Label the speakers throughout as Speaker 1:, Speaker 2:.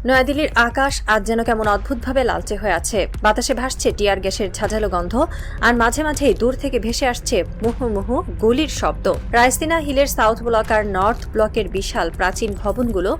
Speaker 1: নয়াদিল্লির আকাশ আজ যেন কেমন অদ্ভুতভাবে লালচে হয়ে আছে। বাতাসে ভাসছে টিয়ার গ্যাসের ঝাঁঝালো গন্ধ, আর মাঝে মাঝেই দূর থেকে ভেসে আসছে মুহুর্মুহু গুলির শব্দ। রায়সিনা হিলের সাউথ ব্লক আর নর্থ ব্লকের বিশাল প্রাচীন ভবনগুলো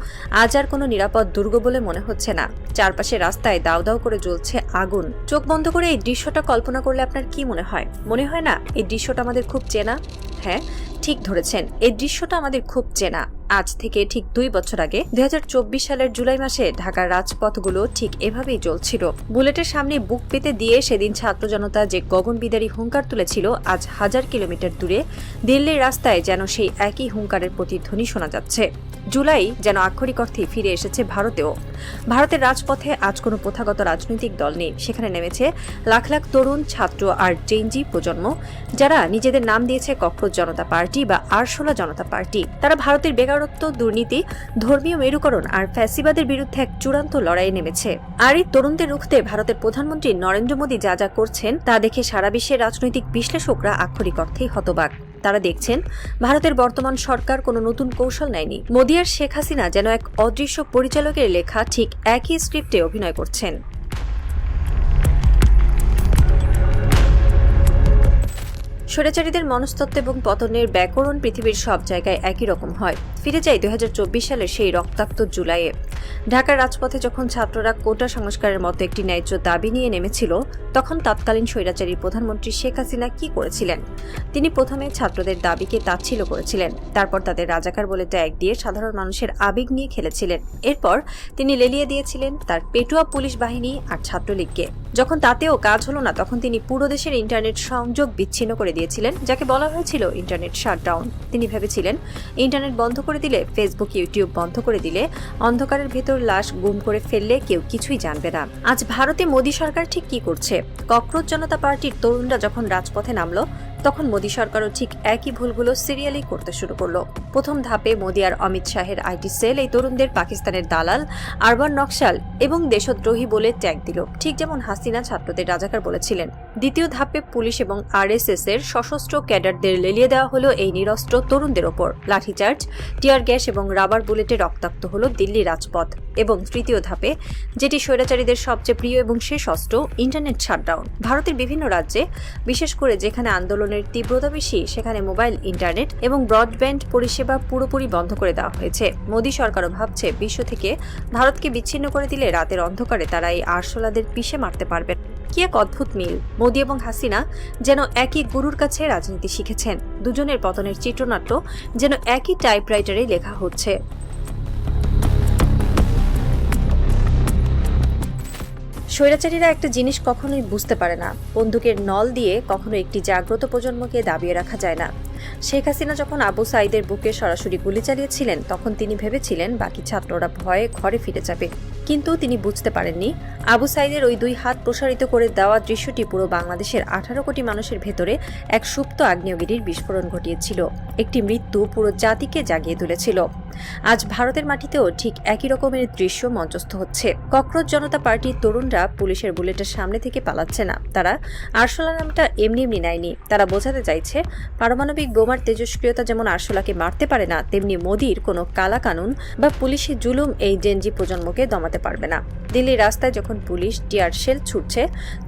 Speaker 1: আজ আর কোনো নিরাপদ দুর্গ বলে মনে হচ্ছে না। চারপাশে রাস্তায় দাউ দাউ করে জ্বলছে আগুন। চোখ বন্ধ করে এই দৃশ্যটা কল্পনা করলে আপনার কি মনে হয়? মনে হয় না এই দৃশ্যটা আমাদের খুব চেনা? হ্যাঁ, ঠিক ধরেছেন, এই দৃশ্যটা আমাদের খুব চেনা। আজ থেকে ঠিক 2 বছর আগে 2024 সালের জুলাই মাসে ঢাকার রাজপথগুলো ঠিক এভাবেই জ্বলছিল। বুলেটের সামনে বুক পেতে দিয়ে সেদিন ছাত্র জনতা যে গগনবিদারী হুঙ্কার তুলেছিল, আজ 1000 কিলোমিটার দূরে দিল্লির রাস্তায় যেন সেই একই হুঙ্কারের প্রতিধ্বনি শোনা যাচ্ছে। জুলাই যেন আক্ষরিক অর্থে ফিরে এসেছে ভারতেও। ভারতের রাজপথে আজ কোনো প্রথাগত রাজনৈতিক দল নেই। সেখানে নেমেছে লাখ লাখ তরুণ, ছাত্র আর জেনজি প্রজন্ম, যারা নিজেদের নাম দিয়েছে ককরোচ জনতা পার্টি বা আরশোলা জনতা পার্টি। তারা ভারতের বেকারত্ব, দুর্নীতি, ধর্মীয় মেরুকরণ আর ফ্যাসিবাদের বিরুদ্ধে এক চূড়ান্ত লড়াইয়ে নেমেছে। আর এই তরুণদের রুখতে ভারতের প্রধানমন্ত্রী নরেন্দ্র মোদী যা যা করছেন তা দেখে সারা বিশ্বের রাজনৈতিক বিশ্লেষকরা আক্ষরিক অর্থেই হতবাক। তারা দেখছেন ভারতের বর্তমান সরকার কোনো নতুন কৌশল নেয়নি। মোদী আর শেখ হাসিনা যেন এক অদৃশ্য পরিচালকের লেখা ঠিক একই স্ক্রিপ্টে অভিনয় করছেন। স্বৈরাচারীদের মনস্তত্ত্ব এবং পতনের ব্যাকরণ পৃথিবীর সব জায়গায় একই রকম হয়। ফিরে যাই 2024 সালের সেই রক্তাক্ত জুলাইয়ে। ঢাকার রাজপথে যখন ছাত্ররা কোটা সংস্কারের মতো একটি ন্যায্য দাবি নিয়ে নেমেছিল, তখন তৎকালীন স্বৈরাচারী প্রধানমন্ত্রী শেখ হাসিনা কি করেছিলেন? তিনি প্রথমে ছাত্রদের দাবিকে তাচ্ছিল্য করেছিলেন, তারপর তাদের রাজাকার বলে ট্যাগ দিয়ে সাধারণ মানুষের আবেগ নিয়ে খেলেছিলেন। এরপর তিনি লেলিয়ে দিয়েছিলেন তার পেটুয়া পুলিশ বাহিনী আর ছাত্রলীগকে। যখন তাতেও কাজ হলো না, তখন তিনি পুরো দেশের ইন্টারনেট সংযোগ বিচ্ছিন্ন করে দিয়েছিলেন, যাকে বলা হয়েছিল ইন্টারনেট শাটডাউন। তিনি ভেবেছিলেন ইন্টারনেট বন্ধ করে দিলে, ফেসবুক, ইউটিউব বন্ধ করে দিলে, অন্ধকারের ভেতর লাশ গুম করে ফেললে কেউ কিছুই জানবে না। আজ ভারতে মোদী সরকার ঠিক কি করছে? ককরোচ জনতা পার্টির তরুণরা যখন রাজপথে নামলো, তখন মোদী সরকারও ঠিক একই ভুলগুলো সিরিয়ালি করতে শুরু করলো। প্রথম ধাপে মোদী আর অমিত শাহের আইটি সেল এই তরুণদের পাকিস্তানের দালাল, আরবান নকশাল এবং দেশদ্রোহী বলে ট্যাগ দিল, ঠিক যেমন হাসিনা ছাত্রদের রাজাকার বলেছিলেন। দ্বিতীয় ধাপে পুলিশ এবং আরএসএস এর সশস্ত্র ক্যাডারদের লেলিয়ে দেওয়া হলো এই নিরস্ত্র তরুণদের ওপর। লাঠিচার্জ, টিয়ার গ্যাস এবং রাবার বুলেটে রক্তাক্ত হলো দিল্লি রাজপথ। এবং তৃতীয় ধাপে, যেটি স্বৈরাচারীদের সবচেয়ে প্রিয় এবং শেষ অস্ত্র, ইন্টারনেট শাটডাউন। ভারতের বিভিন্ন রাজ্যে, বিশেষ করে যেখানে আন্দোলনের তীব্রতা বেশি, সেখানে মোবাইল ইন্টারনেট এবং ব্রডব্যান্ড পরিষেবা পুরোপুরি বন্ধ করে দেওয়া হয়েছে। মোদী সরকারও ভাবছে বিশ্ব থেকে ভারতকে বিচ্ছিন্ন করে দিলে রাতের অন্ধকারে তারা এই আরশোলাদের পিষে মারতে পারবে। কি এক অদ্ভুত মিল! মোদী এবং হাসিনা যেন একই গুরুর কাছে রাজনীতি শিখেছেন। দুজনের পতনের চিত্রনাট্য যেন একই টাইপরাইটারে লেখা হচ্ছে। স্বৈরাচারীরা একটা জিনিস কখনোই বুঝতে পারে না, বন্দুকের নল দিয়ে কখনো একটি জাগ্রত প্রজন্মকে দাবিয়ে রাখা যায় না। শেখ হাসিনা যখন আবু সাঈদের বুকে সরাসরি গুলি চালিয়েছিলেন, তখন তিনি ভেবেছিলেন বাকি ছাত্ররা ভয়ে ঘরে ফিরে যাবে। কিন্তু তিনি বুঝতে পারেননি আবু সাঈদের ওই 2 হাত প্রসারিত করে দেওয়া দৃশ্যটি পুরো বাংলাদেশের 18 কোটি মানুষের ভেতরে এক সুপ্ত আগ্নেয়গিরির বিস্ফোরণ ঘটিয়েছিল। একটি মৃত্যু পুরো জাতিকে জাগিয়ে তুলেছিল। আজ ভারতের মাটিতেও ঠিক একই রকমের দৃশ্য মঞ্চস্থ হচ্ছে। ককরোচ জনতা পার্টির তরুণরা পুলিশের বুলেটের সামনে থেকে পালাচ্ছে না। তারা আরশোলা নামটা এমনি এমনি নেয়নি। তারা বোঝাতে চাইছে পারমাণবিক বোমার তেজস্ক্রিয়তা যেমন আরশোলাকে মারতে পারে না, তেমনি মোদীর কোনো কালা কানুন বা পুলিশি জুলুম এই জেনজি প্রজন্মকে দমাতে পারবে না। দিল্লির রাস্তায় যখন পুলিশ টিয়ার শেল ছুটছে,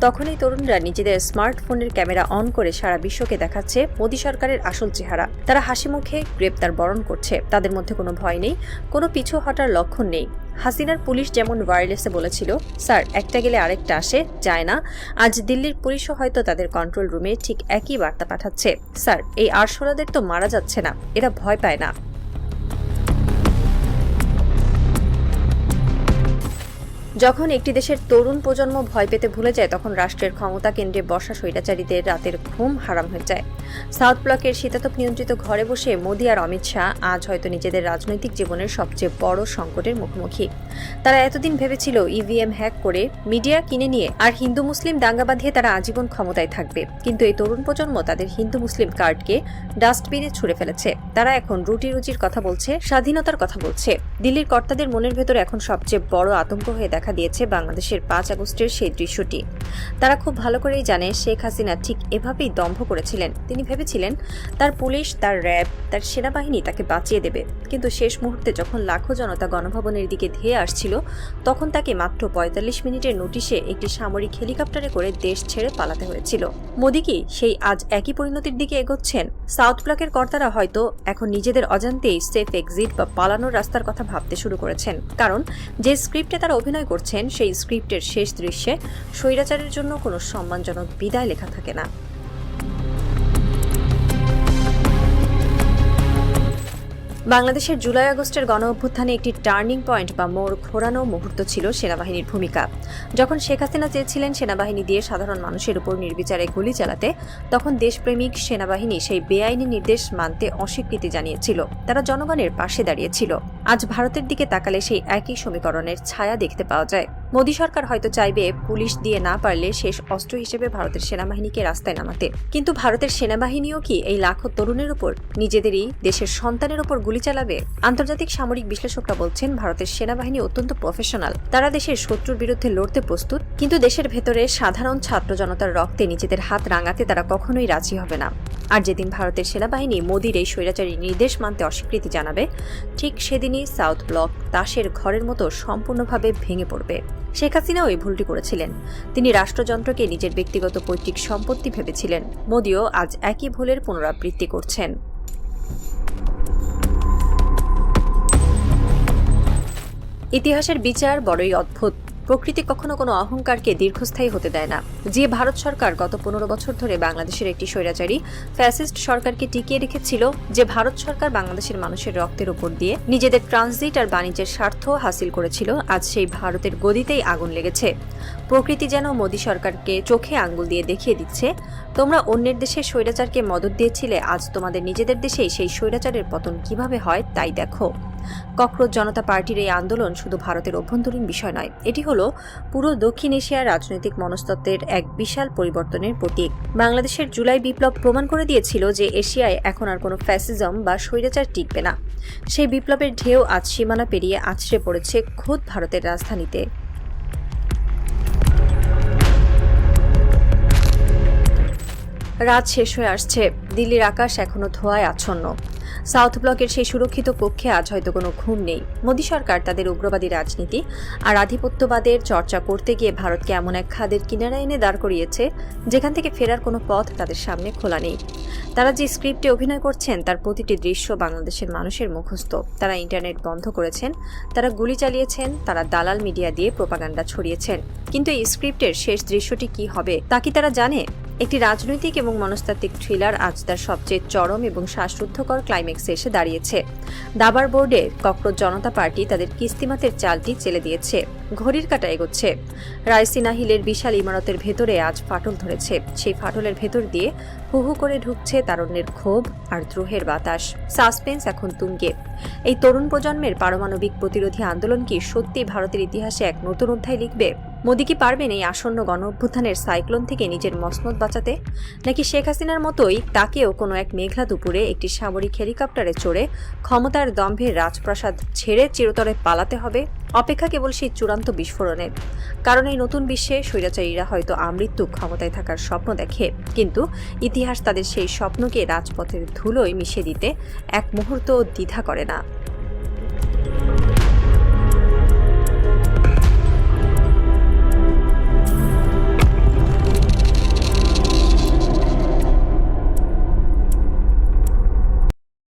Speaker 1: তখনই তরুণরা নিজেদের স্মার্টফোনের ক্যামেরা অন করে সারা বিশ্বকে দেখাচ্ছে মোদী সরকারের আসল চেহারা। তারা হাসি মুখে গ্রেপ্তার বরণ করছে। তাদের মধ্যে কোনো ভয় নেই, কোনো পিছু হটার লক্ষণ নেই। হাসিনার পুলিশ যেমন ওয়্যারলেসে বলেছিল, স্যার একটা গেলে আরেকটা আসে, যায় না, আজ দিল্লির পুলিশও হয়তো তাদের কন্ট্রোল রুমে ঠিক একই বার্তা পাঠাচ্ছে, স্যার এই আরশোলাদের তো মারা যাচ্ছে না, এরা ভয় পায় না। যখন একটি দেশের তরুণ প্রজন্ম ভয় পেতে ভুলে যায়, তখন রাষ্ট্রের ক্ষমতা কেন্দ্রে বসা স্বৈরাচারীদের রাতের ঘুম হারাম হয়ে যায়। সাউথ ব্লকের শীতাতপ নিয়ন্ত্রিত ঘরে বসে মোদী আর অমিত শাহ আজ হয়তো নিজেদের রাজনৈতিক জীবনের সবচেয়ে বড় সংকটের মুখোমুখি। তারা এতদিন ভেবেছিল ইভিএম হ্যাক করে, মিডিয়া কিনে নিয়ে আর হিন্দু মুসলিম দাঙ্গা বাঁধিয়ে তারা আজীবন ক্ষমতায় থাকবে। কিন্তু এই তরুণ প্রজন্ম তাদের হিন্দু মুসলিম কার্ডকে ডাস্টবিনে ছুঁড়ে ফেলেছে। তারা এখন রুটি রুজির কথা বলছে, স্বাধীনতার কথা বলছে। দিল্লির কর্তাদের মনের ভেতরে এখন সবচেয়ে বড় আতঙ্ক হয়ে দেখা দেখা দিয়েছে বাংলাদেশের 5 আগস্টের সেই দৃশ্যটি। তারা খুব ভালো করেই জানে শেখ হাসিনা ঠিক এভাবেই দম্ভ করেছিলেন। তিনি ভেবেছিলেন তার পুলিশ, তার র্যাব, তার সেনাবাহিনী তাকে বাঁচিয়ে দেবে, কিন্তু শেষ মুহূর্তে যখন লাখো জনতা গণভবনের দিকে ধেয়ে আসছিল, তখন তাকে মাত্র 45 মিনিটের নোটিশে একটি সামরিক হেলিকপ্টারে করে দেশ ছেড়ে পালাতে হয়েছিল। মোদি কি সেই আজ একই পরিণতির দিকে এগোচ্ছেন? সাউথ ব্লকের কর্তারা হয়তো এখন নিজেদের অজান্তেই সেফ এক্সিট বা পালানোর রাস্তার কথা ভাবতে শুরু করেছেন, কারণ যে স্ক্রিপ্টে তারা অভিনয় করছেন সেই স্ক্রিপ্টের শেষ দৃশ্যে স্বৈরাচারের জন্য কোনো সম্মানজনক বিদায় লেখা থাকে না। বাংলাদেশের জুলাই আগস্টের গণ অভ্যুত্থানে একটি টার্নিং পয়েন্ট বা মোড় ঘোরানো মুহূর্ত ছিল সেনাবাহিনীর ভূমিকা। যখন শেখ হাসিনা চেয়েছিলেন সেনাবাহিনী দিয়ে সাধারণ মানুষের উপর নির্বিচারে গুলি চালাতে, তখন দেশপ্রেমিক সেনাবাহিনী সেই বেআইনি নির্দেশ মানতে অস্বীকৃতি জানিয়েছিল। তারা জনগণের পাশে দাঁড়িয়েছিল। আজ ভারতের দিকে তাকালে সেই একই সমীকরণের ছায়া দেখতে পাওয়া যায়। মোদী সরকার হয়তো চাইবে পুলিশ দিয়ে না পারলে শেষ অস্ত্র হিসেবে ভারতের সেনাবাহিনীকে রাস্তায় নামাতে, কিন্তু ভারতের সেনাবাহিনীও কি এই লাখো তরুণের উপর, নিজেদেরই দেশের সন্তানের উপর গুলি চালাবে? আন্তর্জাতিক সামরিক বিশ্লেষকরা বলছেন ভারতের সেনাবাহিনী অত্যন্ত প্রফেশনাল। তারা দেশের শত্রুর বিরুদ্ধে লড়তে প্রস্তুত, কিন্তু দেশের ভেতরে সাধারণ ছাত্র জনতার রক্তে নিজেদের হাত রাঙাতে তারা কখনোই রাজি হবে না। আর যেদিন ভারতের সেনাবাহিনী মোদির এই স্বৈরাচারী নির্দেশ মানতে অস্বীকৃতি জানাবে, ঠিক সেদিনই সাউথ ব্লক তাসের ঘরের মতো সম্পূর্ণভাবে ভেঙে পড়বে। শেখ হাসিনাও এই ভুলটি করেছিলেন। তিনি রাষ্ট্রযন্ত্রকে নিজের ব্যক্তিগত পৈতৃক সম্পত্তি ভেবেছিলেন। মোদিও আজ একই ভুলের পুনরাবৃত্তি করছেন। ইতিহাসের বিচার বড়ই অদ্ভুত। প্রকৃতি কখনো কোনো অহংকারকে দীর্ঘস্থায়ী হতে দেয় না। যে ভারত সরকার গত 15 বছর ধরে বাংলাদেশের একটি স্বৈরাচারী ফ্যাসিস্ট সরকারকে টিকিয়ে রেখেছিল, যে ভারত সরকার বাংলাদেশের মানুষের রক্তের উপর দিয়ে নিজেদের ট্রানজিট আর বাণিজ্যের স্বার্থ হাসিল করেছিল, আজ সেই ভারতের গদিতেই আগুন লেগেছে। প্রকৃতি যেন মোদী সরকারকে চোখে আঙ্গুল দিয়ে দেখিয়ে দিচ্ছে, তোমরা অন্যের দেশের স্বৈরাচারকে মদত দিয়েছিলে, আজ তোমাদের নিজেদের দেশেই সেই স্বৈরাচারের পতন কিভাবে হয় তাই দেখো। ককরোচ জনতা পার্টির এই আন্দোলন শুধু ভারতের অভ্যন্তরীণ বিষয় নয়, এটি হলো পুরো দক্ষিণ এশিয়ার রাজনৈতিক মনস্তত্ত্বের এক বিশাল পরিবর্তনের প্রতীক। বাংলাদেশের জুলাই বিপ্লব প্রমাণ করে দিয়েছিল যে এশিয়ায় এখন আর কোনো ফ্যাসিজম বা স্বৈরাচার টিকবে না। সেই বিপ্লবের ঢেউ আজ সীমানা পেরিয়ে আছড়ে পড়েছে খোদ ভারতের রাজধানীতে। রাত শেষ হয়ে আসছে, দিল্লির আকাশ এখনো ধোঁয়ায় আচ্ছন্ন। সাউথ ব্লকের সেই সুরক্ষিত কক্ষে আজ হয়তো কোনো ঘুম নেই। মোদী সরকার তাদের উগ্রবাদী রাজনীতি আর আধিপত্যবাদের চর্চা করতে গিয়ে ভারতকে এমন এক খাদের কিনারা এনে দাঁড় করিয়েছে, যেখান থেকে ফেরার কোনো পথ তাদের সামনে খোলা নেই। তারা যে স্ক্রিপ্টে অভিনয় করছেন তার প্রতিটি দৃশ্য বাংলাদেশের মানুষের মুখস্থ। তারা ইন্টারনেট বন্ধ করেছেন, তারা গুলি চালিয়েছেন, তারা দালাল মিডিয়া দিয়ে প্রোপাগান্ডা ছড়িয়েছেন, কিন্তু এই স্ক্রিপ্টের শেষ দৃশ্যটি কি হবে তা কি তারা জানে? একটি রাজনৈতিক এবং মনস্তাত্ত্বিক থ্রিলার আজ তার সবচেয়ে চরম এবং শ্বাসরুদ্ধকর ক্লাইম্যাক্সে এসে দাঁড়িয়েছে। দাবার বোর্ডে ককরোচ জনতা পার্টি তাদের কিস্তিমাতের চালটি চেলে দিয়েছে। ঘড়ির কাঁটা এগোচ্ছে। রায়সিনা হিলের বিশাল ইমারতের ভেতরে আজ ফাটল ধরেছে। সেই ফাটলের ভেতর দিয়ে হু হু করে ঢুকছে তারুণ্যের ক্ষোভ আর দ্রোহের বাতাস। সাসপেন্স এখন তুঙ্গে। এই তরুণ প্রজন্মের পারমাণবিক প্রতিরোধী আন্দোলন কি সত্যি ভারতের ইতিহাসে এক নতুন অধ্যায় লিখবে? মোদী কি পারবেন এই আসন্ন গণ অভ্যুত্থানের সাইক্লোন থেকে নিজের মসনদ বাঁচাতে, নাকি শেখ হাসিনার মতোই তাকেও কোনো এক মেঘলা দুপুরে একটি সামরিক হেলিকপ্টারে চড়ে ক্ষমতার দম্ভে রাজপ্রাসাদ ছেড়ে চিরতরে পালাতে হবে? অপেক্ষা কেবল সেই চূড়ান্ত বিস্ফোরণের। কারণ এই নতুন বিশ্বে স্বৈরাচারীরা হয়তো আমৃত্যু ক্ষমতায় থাকার স্বপ্ন দেখে, কিন্তু ইতিহাস তাদের সেই স্বপ্নকে রাজপথের ধুলোয় মিশিয়ে দিতে এক মুহূর্তও দ্বিধা করে না।